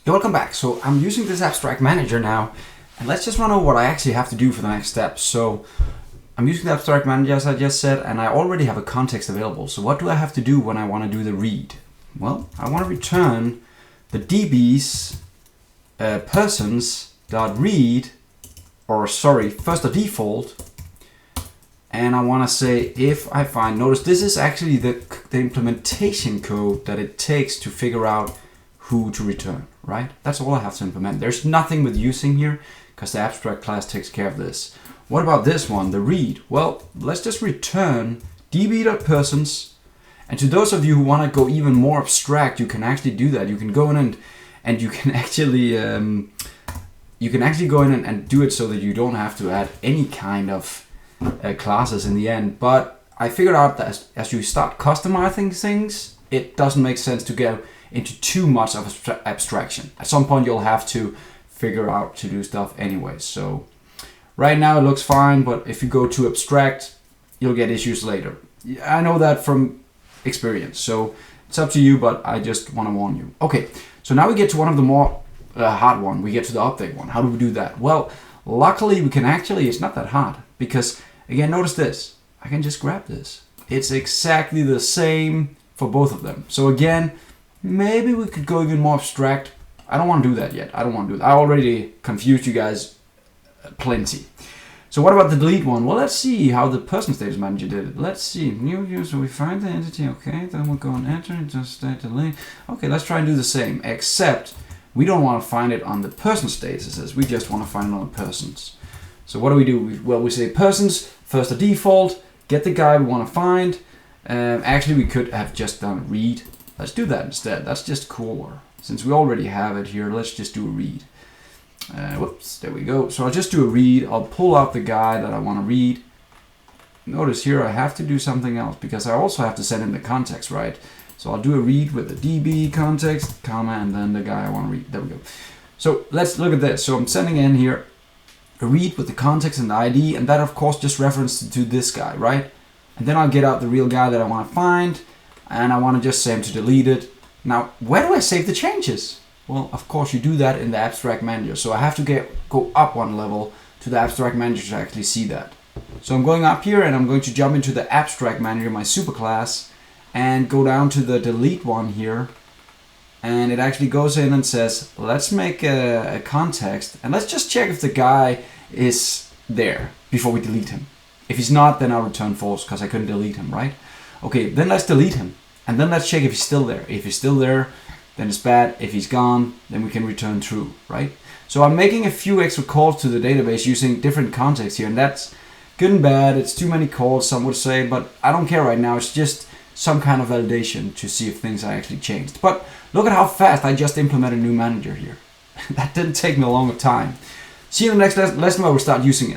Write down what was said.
Hey, welcome back. So I'm using this abstract manager now, and let's just run over what I actually have to do for the next step. So I'm using the abstract manager as I just said, and I already have a context available. So what do I have to do when I want to do the read? Well, I want to return the DB's persons.read, or sorry, first the default, and I want to say if I find, notice this is actually the implementation code that it takes to figure out who to return, right? That's all I have to implement. There's nothing with using here because the abstract class takes care of this. What about this one, the read? Well, let's just return db.persons. And to those of you who want to go even more abstract, you can actually do that. You can go in and you can actually go in and do it so that you don't have to add any kind of classes in the end. But I figured out that as you start customizing things, it doesn't make sense to go into too much of abstraction. At some point you'll have to figure out to do stuff anyway. So right now it looks fine, but if you go too abstract, you'll get issues later. I know that from experience, so it's up to you, but I just want to warn you. Okay, so now we get to one of the more hard one. We get to the update one. How do we do that? Well, luckily we can actually, it's not that hard, because again, notice this. I can just grab this. It's exactly the same for both of them. So again, maybe we could go even more abstract. I don't want to do that yet. I already confused you guys plenty. So what about the delete one? Well, let's see how the PersonStatus manager did it. Let's see. New user, we find the entity. Okay, then we'll go and enter and just state delete. Okay, let's try and do the same, except we don't want to find it on the person statuses. We just want to find it on the persons. So what do? Well, we say persons, first the default, get the guy we want to find. Actually, we could have just done read. Let's do that instead. That's just cooler. Since we already have it here, let's just do a read. Whoops, there we go. So I'll just do a read. I'll pull out the guy that I want to read. Notice here I have to do something else because I also have to send in the context, right? So I'll do a read with the DB context, comma, and then the guy I want to read. There we go. So let's look at this. So I'm sending in here a read with the context and the ID, and that of course just references to this guy, right? And then I'll get out the real guy that I want to find, and I want to just say him to delete it. Now, where do I save the changes? Well, of course you do that in the abstract manager. So I have to go up one level to the abstract manager to actually see that. So I'm going up here and I'm going to jump into the abstract manager, my superclass, and go down to the delete one here. And it actually goes in and says, let's make a context and let's just check if the guy is there before we delete him. If he's not, then I'll return false because I couldn't delete him, right? Okay, then let's delete him. And then let's check if he's still there. If he's still there, then it's bad. If he's gone, then we can return true, right? So I'm making a few extra calls to the database using different contexts here, and that's good and bad. It's too many calls, some would say, but I don't care right now. It's just some kind of validation to see if things are actually changed. But look at how fast I just implemented a new manager here. That didn't take me a long time. See you in the next lesson where we'll start using it.